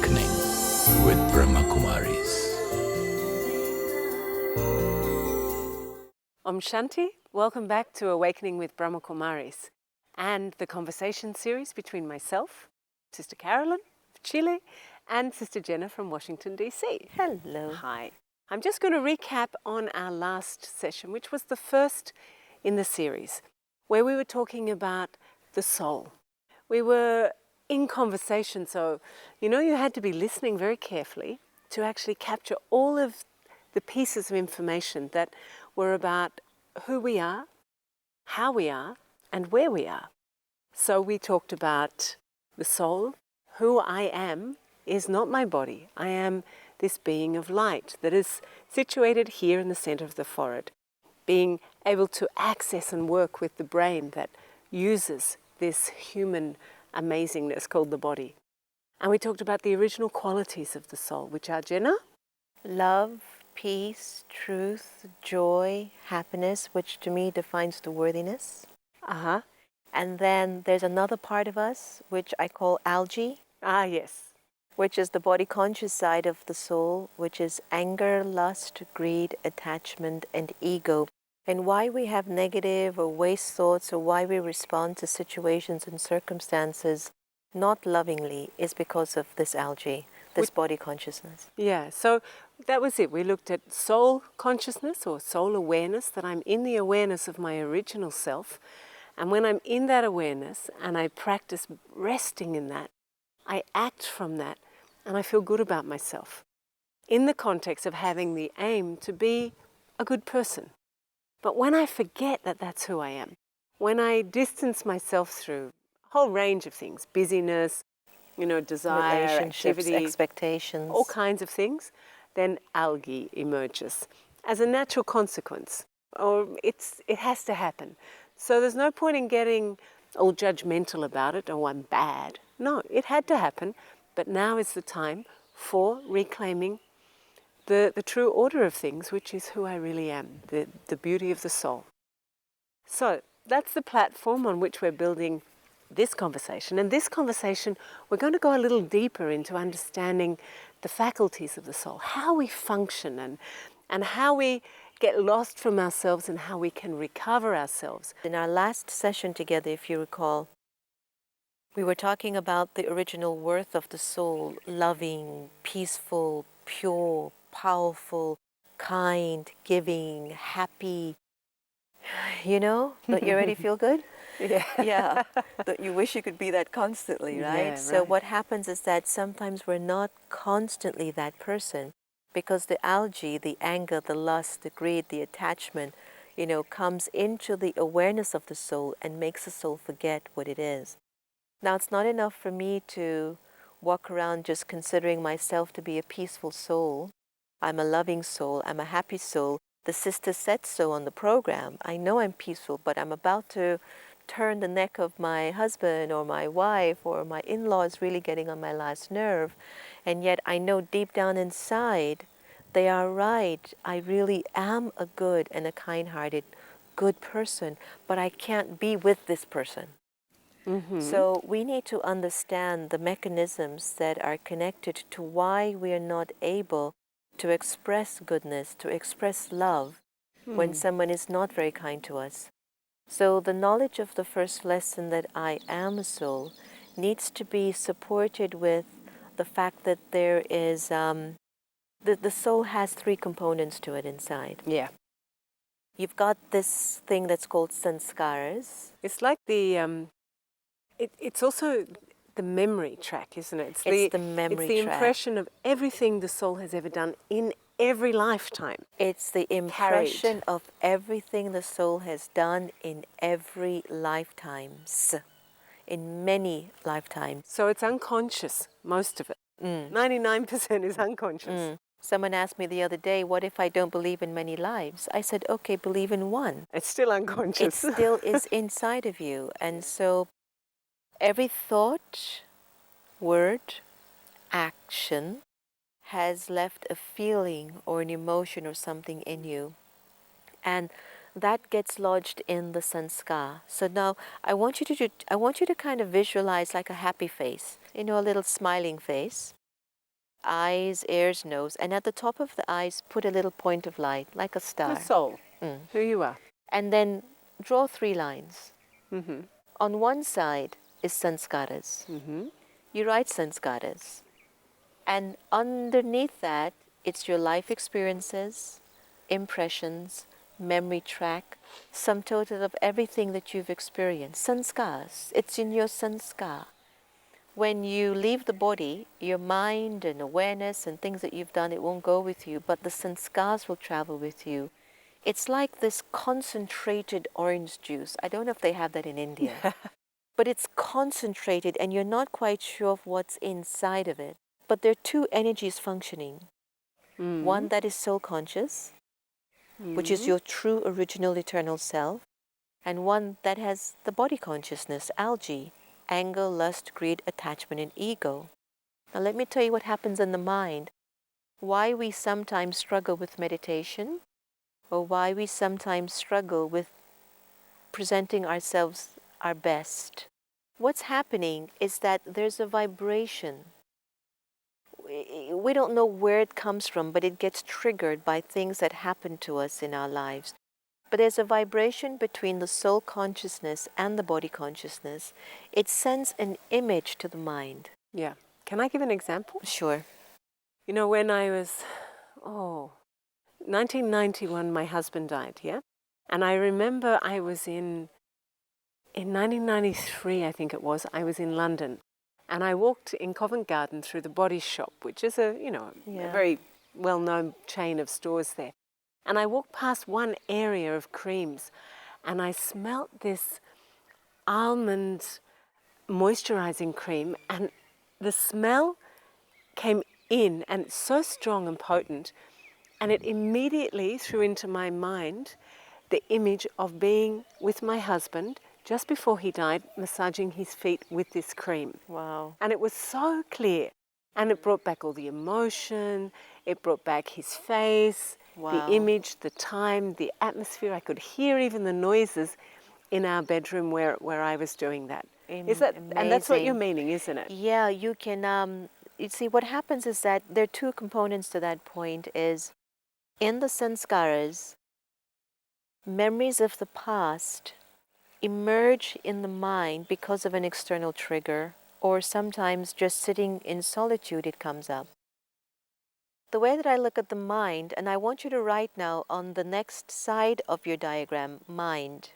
Awakening with Brahma Kumaris. Shanti, welcome back to Awakening with Brahma Kumaris and the conversation series between myself, Sister Carolyn of Chile, and Sister Jenna from Washington, D.C. Hello. Hi. I'm just going to recap on our last session, which was the first in the series, where we were talking about the soul. We were in conversation, so you had to be listening very carefully to actually capture all of the pieces of information that were about who we are, how we are, and where we are. So we talked about the soul. Who I am is not my body. I am this being of light that is situated here in the center of the forehead, being able to access and work with the brain that uses this human amazingness called the body. And we talked about the original qualities of the soul, which are, Jenna? Love, peace, truth, joy, happiness, which to me defines the worthiness. Uh-huh. And then there's another part of us, which I call algae. Ah, yes. Which is the body conscious side of the soul, which is anger, lust, greed, attachment, and ego. And why we have negative or waste thoughts, or why we respond to situations and circumstances not lovingly, is because of this algae, this body consciousness. Yeah, so that was it. We looked at soul consciousness or soul awareness, that I'm in the awareness of my original self. And when I'm in that awareness and I practice resting in that, I act from that and I feel good about myself in the context of having the aim to be a good person. But when I forget that that's who I am, when I distance myself through a whole range of things, busyness, desire, relationships, activity, expectations, all kinds of things, then algae emerges as a natural consequence. Or it has to happen. So there's no point in getting all judgmental about it, oh, I'm bad. No, it had to happen, but now is the time for reclaiming the true order of things, which is who I really am, the beauty of the soul. So that's the platform on which we're building this conversation. And this conversation, we're going to go a little deeper into understanding the faculties of the soul, how we function and how we get lost from ourselves and how we can recover ourselves. In our last session together, if you recall, we were talking about the original worth of the soul: loving, peaceful, pure, powerful, kind, giving, happy. Don't you already feel good? Yeah. Yeah, that you wish you could be that constantly, right? Yeah, So right. what happens is that sometimes we're not constantly that person, because the algae, the anger, the lust, the greed, the attachment, comes into the awareness of the soul and makes the soul forget what it is. Now, it's not enough for me to walk around just considering myself to be a peaceful soul. I'm a loving soul. I'm a happy soul. The sister said so on the program. I know I'm peaceful, but I'm about to turn the neck of my husband or my wife or my in-laws really getting on my last nerve. And yet I know deep down inside they are right. I really am a good and a kind-hearted, good person, but I can't be with this person. Mm-hmm. So we need to understand the mechanisms that are connected to why we are not able to express goodness, to express love when someone is not very kind to us. So the knowledge of the first lesson, that I am a soul, needs to be supported with the fact that there is, the soul has three components to it inside. Yeah. You've got this thing that's called sanskaras. It's like it's also the memory track, isn't it? It's the memory It's the track. impression of everything the soul has ever done in every lifetime. It's the impression of everything the soul has done in every lifetimes, in many lifetimes. So it's unconscious, most of it. 99% is unconscious. Someone asked me the other day, what if I don't believe in many lives? I said, okay, believe in one. It's still It unconscious. still is inside of you. And so every thought, word, action has left a feeling or an emotion or something in you. And that gets lodged in the sanskar. So now I want you to kind of visualize like a happy face, a little smiling face. eyes, ears, nose, and at the top of the eyes, put a little point of light, like a The star. soul. Who you are. And then draw 3 lines. Mm-hmm. On one side is sanskaras. Mm-hmm. You write sanskaras. And underneath that, it's your life experiences, impressions, memory track, sum total of everything that you've experienced. Sanskars. It's in your sanskar. When you leave the body, your mind and awareness and things that you've done, it won't go with you, but the sanskars will travel with you. It's like this concentrated orange juice. I don't know if they have that in India, but it's concentrated and you're not quite sure of what's inside of it. But there are 2 energies functioning. One that is soul conscious, which is your true original eternal self, and one that has the body consciousness, algae, anger, lust, greed, attachment, and ego. Now let me tell you what happens in the mind, why we sometimes struggle with meditation, or why we sometimes struggle with presenting ourselves our best. What's happening is that there's a vibration. We don't know where it comes from, but it gets triggered by things that happen to us in our lives. But there's a vibration between the soul consciousness and the body consciousness. It sends an image to the mind. Yeah. Can I give an example? Sure. You know, when I was, 1991, my husband died, yeah? And I remember I was in 1993, I think it was, I was in London. And I walked in Covent Garden through the Body Shop, which is a very well-known chain of stores there. And I walked past one area of creams and I smelt this almond moisturizing cream, and the smell came in and it's so strong and potent, and it immediately threw into my mind the image of being with my husband just before he died, massaging his feet with this cream. Wow. And it was so clear. And it brought back all the emotion, it brought back his face, Wow. the image, the time, the atmosphere. I could hear even the noises in our bedroom where I was doing that. Is that, and that's what you're meaning, isn't it? Yeah, you can, you see, what happens is that there are 2 components to that point is, in the sanskaras, memories of the past emerge in the mind because of an external trigger, or sometimes just sitting in solitude it comes up. The way that I look at the mind, and I want you to write now on the next side of your diagram, mind.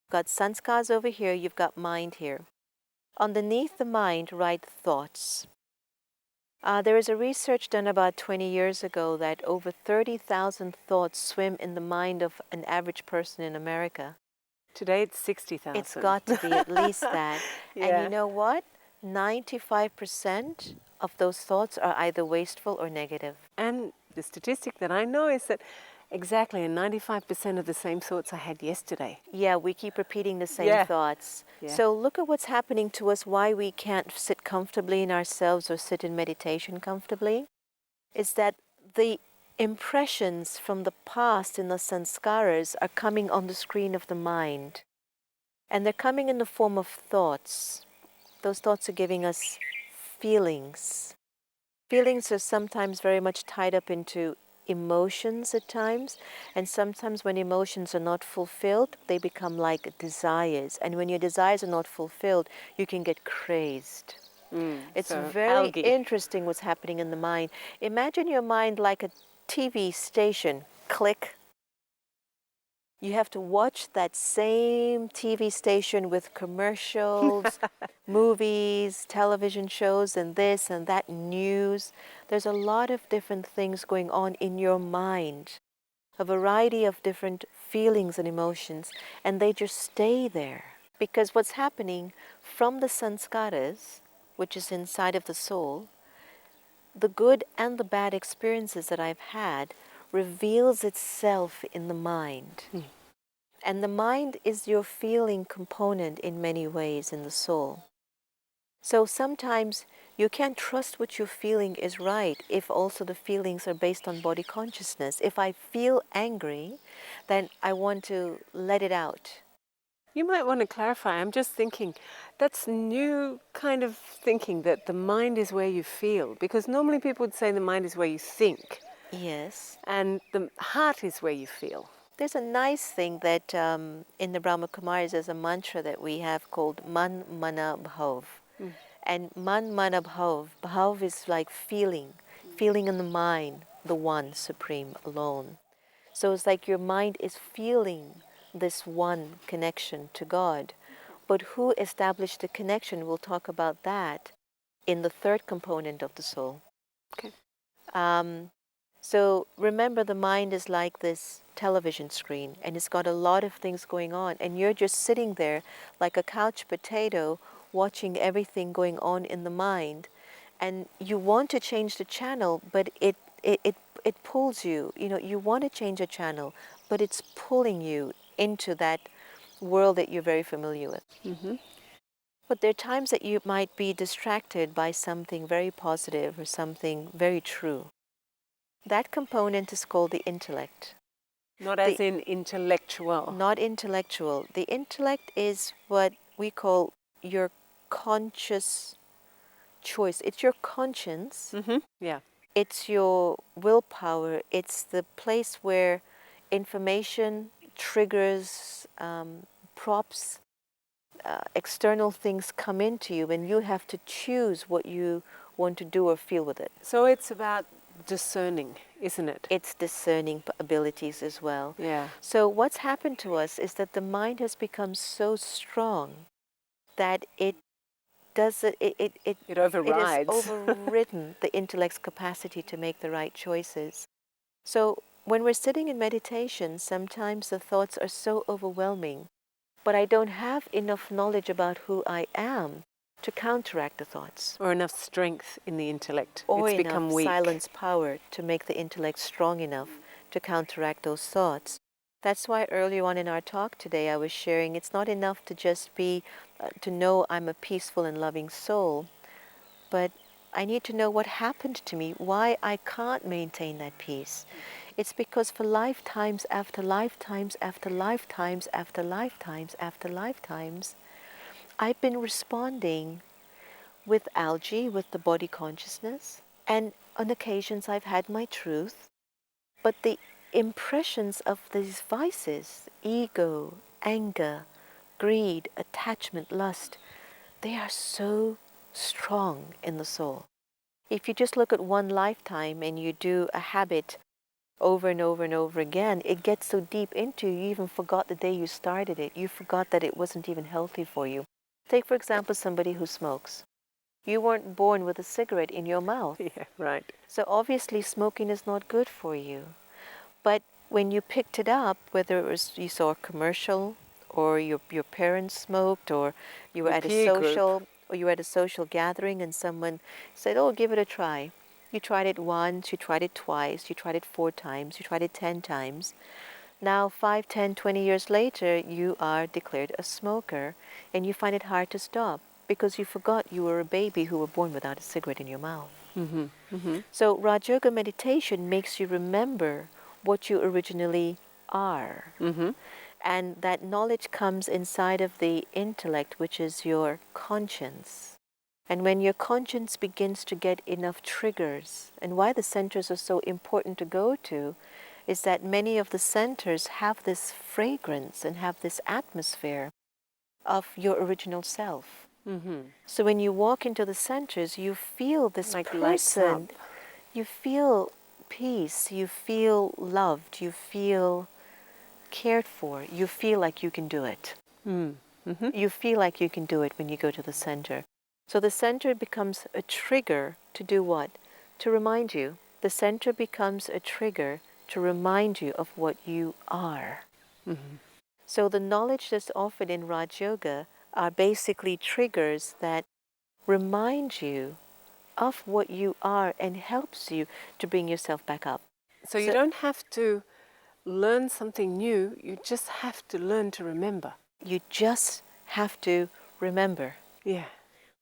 You've got sanskars over here, you've got mind here. Underneath the mind, write thoughts. There is a research done about 20 years ago that over 30,000 thoughts swim in the mind of an average person in America. Today it's 60,000. It's got to be at least that. Yeah. And you know what? 95% of those thoughts are either wasteful or negative. And the statistic that I know is that exactly, and 95% of the same thoughts I had yesterday. Yeah, we keep repeating the same thoughts. Yeah. So look at what's happening to us, why we can't sit comfortably in ourselves or sit in meditation comfortably, is that the impressions from the past in the sanskaras are coming on the screen of the mind. And they're coming in the form of thoughts. Those thoughts are giving us feelings. Feelings are sometimes very much tied up into emotions at times, and sometimes when emotions are not fulfilled, they become like desires. And when your desires are not fulfilled, you can get crazed. It's so very algae. interesting what's happening in the mind. Imagine your mind like a TV station. Click. You have to watch that same TV station with commercials, movies, television shows, and this and that, news. There's a lot of different things going on in your mind, a variety of different feelings and emotions, and they just stay there. Because what's happening from the sanskaras, which is inside of the soul, the good and the bad experiences that I've had reveals itself in the mind. And the mind is your feeling component in many ways in the soul. So sometimes you can't trust what you're feeling is right if also the feelings are based on body consciousness. If I feel angry, then I want to let it out. You might want to clarify. I'm just thinking that's new kind of thinking, that the mind is where you feel. Because normally people would say the mind is where you think Yes. and the heart is where you feel. There's a nice thing that in the Brahma Kumaris, there's a mantra that we have called Man Mana Bhav. And Man Mana Bhav, Bhav is like feeling, feeling in the mind, the one, supreme, alone. So it's like your mind is feeling this one connection to God. But who established the connection? We'll talk about that in the third component of the soul. Okay. So remember, the mind is like this television screen, and it's got a lot of things going on, and you're just sitting there like a couch potato watching everything going on in the mind, and you want to change the channel, but it pulls you. You know, you want to change a channel, but it's pulling you into that world that you're very familiar with. Mm-hmm. But there are times that you might be distracted by something very positive or something very true. That component is called the intellect. Not as in intellectual. Not intellectual. The intellect is what we call your conscious choice. It's your conscience. Mm-hmm. Yeah. It's your willpower. It's the place where information triggers, props, external things come into you, and you have to choose what you want to do or feel with it. So it's about discerning, isn't it? Its discerning abilities as well. Yeah. So what's happened to us is that the mind has become so strong that it does It overrides. it has overridden the intellect's capacity to make the right choices. So when we're sitting in meditation, sometimes the thoughts are so overwhelming, but I don't have enough knowledge about who I am to counteract the thoughts. Or enough strength in the intellect. Or It's enough become weak. silence power to make the intellect strong enough to counteract those thoughts. That's why earlier on in our talk today I was sharing it's not enough to just be, to know I'm a peaceful and loving soul, but I need to know what happened to me, why I can't maintain that peace. It's because for lifetimes after lifetimes after lifetimes after lifetimes after lifetimes, I've been responding with algae, with the body consciousness, and on occasions I've had my truth, but the impressions of these vices, ego, anger, greed, attachment, lust, they are so strong in the soul. If you just look at one lifetime and you do a habit over and over and over again, it gets so deep into you, you even forgot the day you started it. You forgot that it wasn't even healthy for you. Take, for example, somebody who smokes. You weren't born with a cigarette in your mouth. Yeah, right. So obviously smoking is not good for you. But when you picked it up, whether it was you saw a commercial or your parents smoked or you were The at a peer group. social or you were at a social gathering and someone said, "Oh, give it a try." You tried it once, you tried it twice, you tried it 4 times, you tried it 10 times. Now 5, 10, 20 years later, you are declared a smoker and you find it hard to stop, because you forgot you were a baby who were born without a cigarette in your mouth. Mm-hmm. Mm-hmm. So Rajyoga meditation makes you remember what you originally are. Mm-hmm. And that knowledge comes inside of the intellect, which is your conscience. And when your conscience begins to get enough triggers, and why the centers are so important to go to, is that many of the centers have this fragrance and have this atmosphere of your original self. Mm-hmm. So when you walk into the centers, you feel this Like lights up. person, you feel peace, you feel loved, you feel cared for, you feel like you can do it. Mm-hmm. You feel like you can do it when you go to the center. So the center becomes a trigger to do what? To remind you. The center becomes a trigger to remind you of what you are. Mm-hmm. So the knowledge that's offered in Rajyoga are basically triggers that remind you of what you are and helps you to bring yourself back up. So you don't have to learn something new, you just have to learn to remember. You just have to remember. Yeah.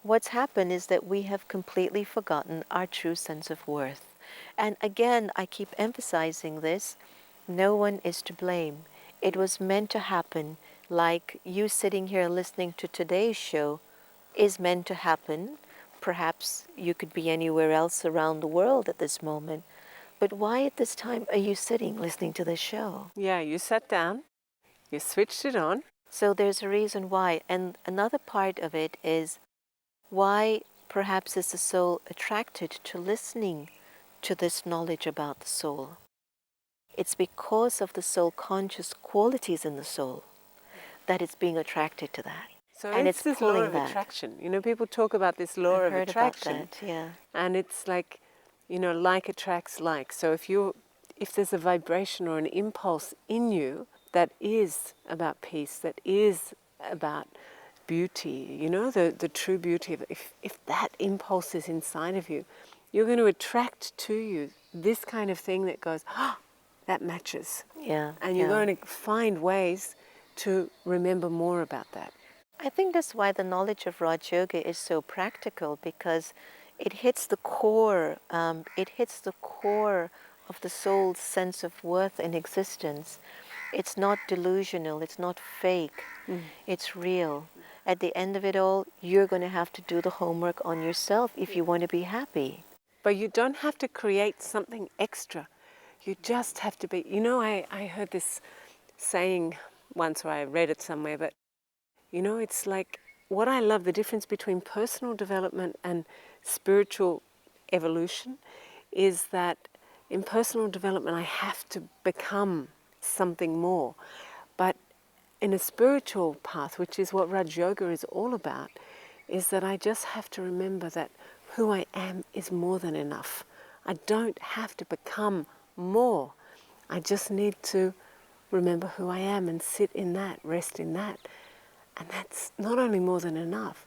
What's happened is that we have completely forgotten our true sense of worth. And again, I keep emphasizing this, no one is to blame. It was meant to happen like you sitting here listening to today's show is meant to happen. Perhaps you could be anywhere else around the world at this moment. But why at this time are you sitting listening to this show? Yeah, you sat down, you switched it on. So there's a reason why. And another part of it is why perhaps is the soul attracted to listening to this knowledge about the soul? It's because of the soul conscious qualities in the soul that it's being attracted to that. So And it's this law pulling of that. attraction. You know, people talk about this law I've of heard attraction. about that, yeah. And it's like, you know, like attracts like. So if there's a vibration or an impulse in you that is about peace, that is about beauty, you know, the true beauty of it, if that impulse is inside of you, you're going to attract to you this kind of thing that goes, oh, that matches. Yeah. And you're yeah. going to find ways to remember more about that. I think that's why the knowledge of Rajyoga is so practical, because it hits the core. It hits the core of the soul's sense of worth and existence. It's not delusional. It's not fake. It's real. At the end of it all, you're going to have to do the homework on yourself if you want to be happy. But you don't have to create something extra. You just have to be. You know, I heard this saying once, or I read it somewhere, but you know, it's like what I love, the difference between personal development and spiritual evolution is that in personal development I have to become something more. But in a spiritual path, which is what Rajyoga is all about, is that I just have to remember that who I am is more than enough. I don't have to become more. I just need to remember who I am and sit in that, rest in that. And that's not only more than enough,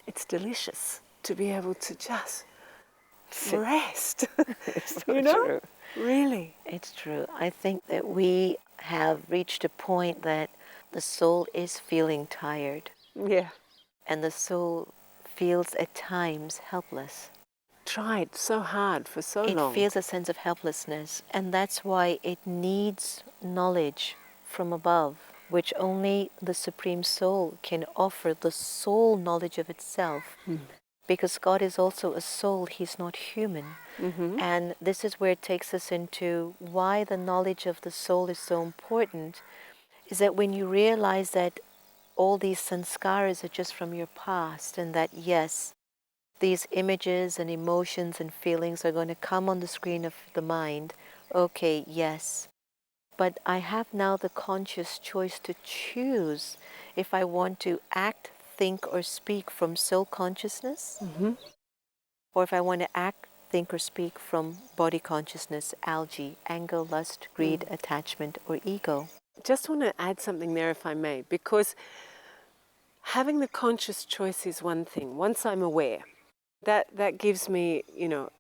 it's delicious to be able to just rest. It's so you know? true. Really. It's true. I think that we have reached a point that the soul is feeling tired, Yeah. and the soul feels at times helpless. Tried so hard for so It long. feels a sense of helplessness, and that's why it needs knowledge from above, which only the Supreme Soul can offer, the soul knowledge of itself. Because God is also a soul, He's not human. And this is where it takes us into why the knowledge of the soul is so important, is that when you realize that all these sanskaras are just from your past, and that yes, these images and emotions and feelings are going to come on the screen of the mind, okay, yes. But I have now the conscious choice to choose if I want to act, think, or speak from soul consciousness, or if I want to act, think, or speak from body consciousness, algae, anger, lust, greed, attachment, or ego. Just want to add something there, if I may, because having the conscious choice is one thing. Once I'm aware, that gives me, you know,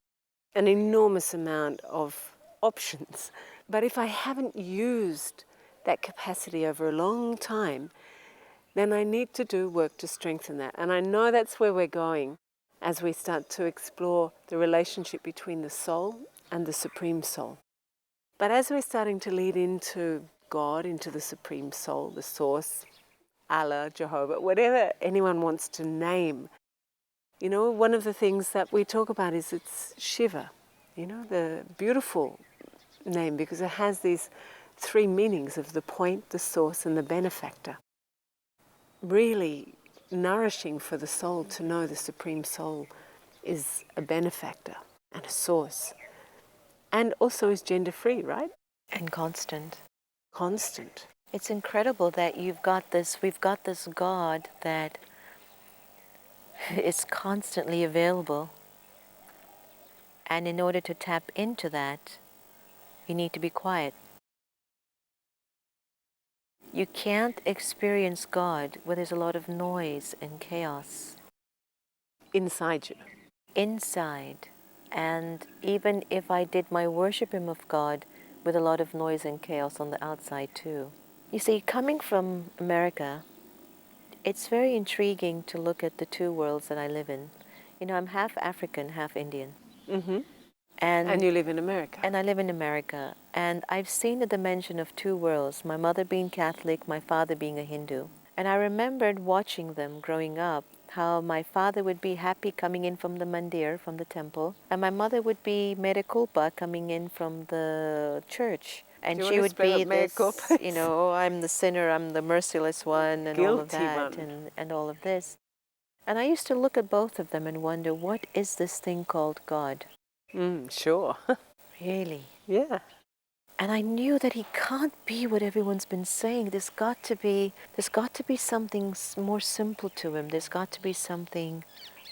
an enormous amount of options. But if I haven't used that capacity over a long time, then I need to do work to strengthen that. And I know that's where we're going as we start to explore the relationship between the soul and the Supreme Soul. But as we're starting to lead into God, into the Supreme Soul, the Source, Allah, Jehovah, whatever anyone wants to name, you know, one of the things that we talk about is it's Shiva, you know, the beautiful name, because it has these three meanings of the point, the source, and the benefactor. Really nourishing for the soul to know the Supreme Soul is a benefactor and a source. And also is gender-free, right? And constant. Constant. It's incredible that we've got this God that is constantly available. And in order to tap into that, you need to be quiet. You can't experience God where there's a lot of noise and chaos Inside you. inside. And even if I did my worshiping of God with a lot of noise and chaos on the outside too. You see, coming from America, it's very intriguing to look at the two worlds that I live in. You know, I'm half African, half Indian. And you live in America. And I live in America. And I've seen the dimension of two worlds, my mother being Catholic, my father being a Hindu. And I remembered watching them growing up, how my father would be happy coming in from the mandir, from the temple, and my mother would be mea culpa coming in from the church. And she would be this, you know, I'm the sinner, I'm the merciless one, and all of that, and all of this. And I used to look at both of them and wonder, what is this thing called God? Sure. Really? Yeah. And I knew that he can't be what everyone's been saying. There's got to be something more simple to him. There's got to be something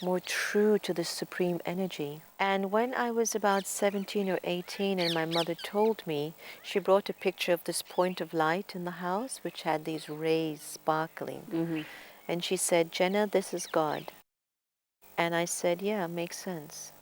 more true to the supreme energy. And when I was about 17 or 18 and my mother told me, she brought a picture of this point of light in the house which had these rays sparkling. And she said, Jenna, this is God. And I said, yeah, makes sense.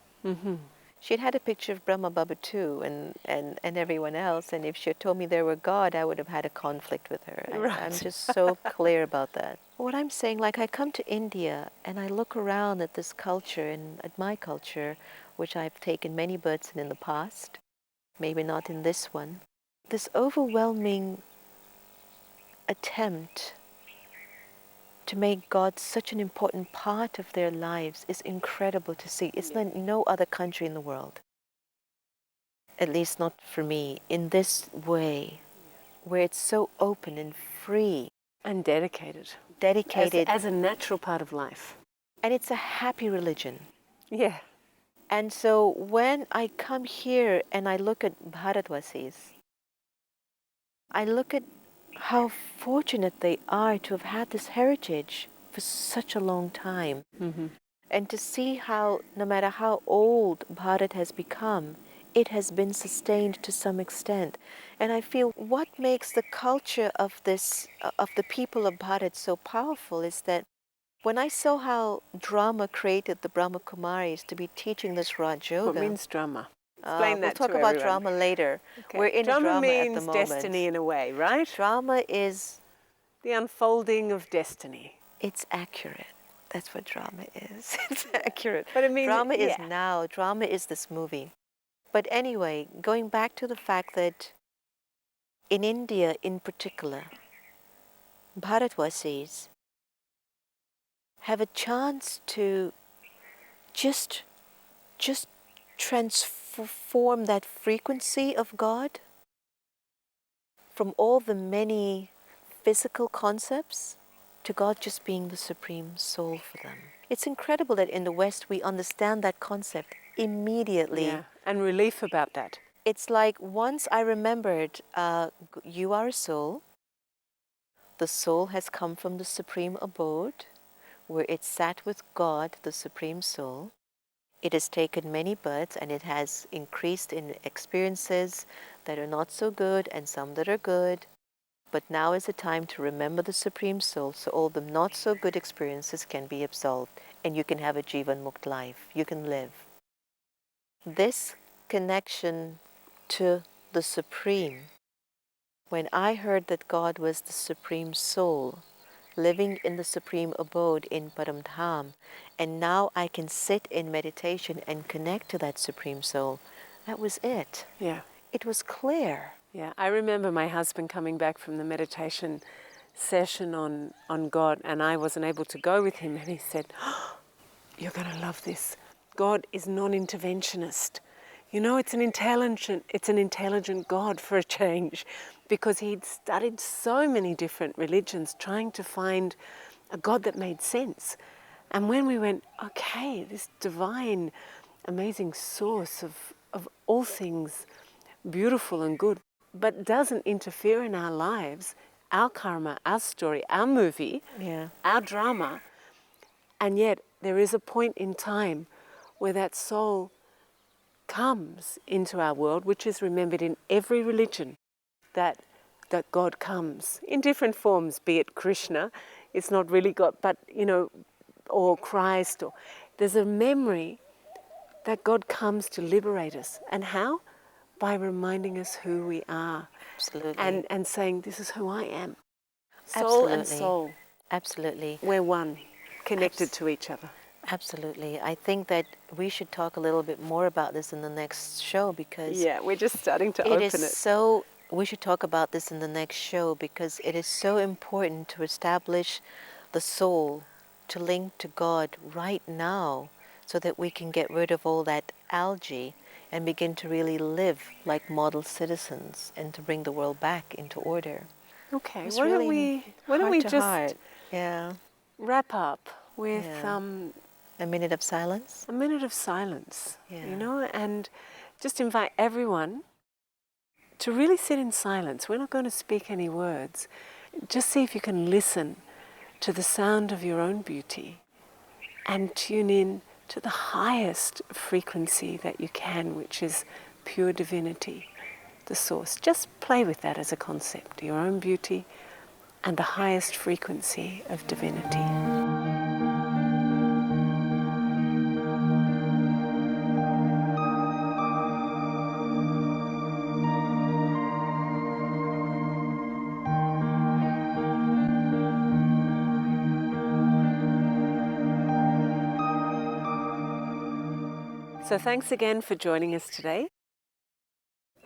She'd had a picture of Brahma Baba too, and everyone else, and if she had told me there were God, I would have had a conflict with her. I'm just so clear about that. What I'm saying, like I come to India and I look around at this culture and at my culture, which I've taken many births in the past, maybe not in this one, this overwhelming attempt to make God such an important part of their lives is incredible to see. It's like no other country in the world, at least not for me, in this way, where it's so open and free. And dedicated. As a natural part of life. And it's a happy religion. Yeah. And so when I come here and I look at Bharatvasis, I look at how fortunate they are to have had this heritage for such a long time. And to see how, no matter how old Bharat has become, it has been sustained to some extent. And I feel what makes the culture of this, of the people of Bharat so powerful is that when I saw how drama created the Brahma Kumaris to be teaching this Rajyoga. What means drama? Explain that we'll talk about drama later. Okay. We're in drama means at the moment. Destiny in a way, right? Drama is the unfolding of destiny. It's accurate. That's what drama is. It's accurate. But it means drama is now. Drama is this movie. But anyway, going back to the fact that in India in particular, Bharatvasis have a chance to just transform that frequency of God from all the many physical concepts to God just being the supreme soul for them. It's incredible that in the West we understand that concept immediately. Yeah, and relief about that. It's like once I remembered, you are a soul. The soul has come from the supreme abode, where it sat with God, the supreme soul. It has taken many births and it has increased in experiences that are not so good and some that are good. But now is the time to remember the Supreme Soul, so all the not so good experiences can be absolved and you can have a Jivan Mukt life. You can live. This connection to the Supreme, when I heard that God was the Supreme Soul, living in the Supreme Abode in Paramdham, and now I can sit in meditation and connect to that Supreme Soul, that was it. Yeah. It was clear. Yeah, I remember my husband coming back from the meditation session on God, and I wasn't able to go with him, and he said, oh, you're going to love this. God is non-interventionist. You know, it's an intelligent God for a change, because he'd studied so many different religions trying to find a God that made sense. And when we went, okay, this divine, amazing source of all things beautiful and good, but doesn't interfere in our lives, our karma, our story, our movie, our drama. And yet there is a point in time where that soul comes into our world, which is remembered in every religion, that God comes in different forms, be it Krishna, it's not really God, but, you know, or Christ, or there's a memory that God comes to liberate us. And how? By reminding us who we are. Absolutely. And saying, this is who I am. Soul and soul. Absolutely. We're one, connected to each other. Absolutely. I think that we should talk a little bit more about this in the next show because Yeah, we're just starting to it open is it. so. We should talk about this in the next show because it is so important to establish the soul, to link to God right now, so that we can get rid of all that algae and begin to really live like model citizens and to bring the world back into order. Okay, It's why don't really we heart to just heart. Yeah. wrap up with Yeah. A minute of silence. a minute of silence, Yeah. you know, and just invite everyone to really sit in silence. We're not going to speak any words. Just see if you can listen to the sound of your own beauty and tune in to the highest frequency that you can, which is pure divinity, the source. Just play with that as a concept, your own beauty and the highest frequency of divinity. So thanks again for joining us today.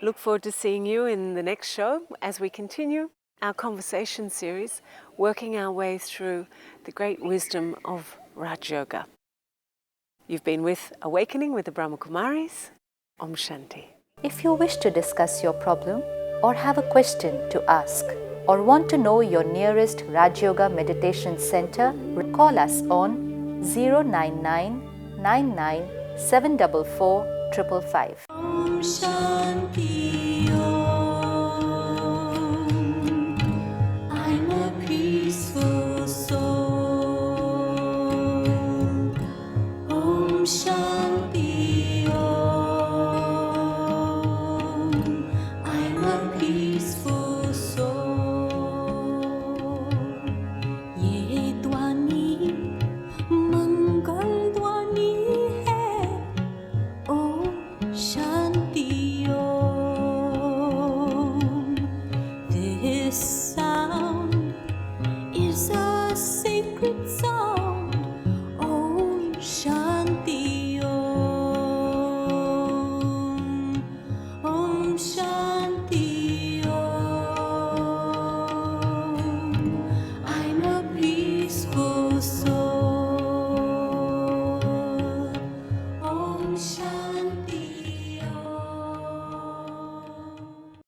Look forward to seeing you in the next show as we continue our conversation series, working our way through the great wisdom of Rajyoga. You've been with Awakening with the Brahma Kumaris. Om Shanti. If you wish to discuss your problem or have a question to ask or want to know your nearest Rajyoga Meditation Center, call us on 099 99 744 555. Om Shanti.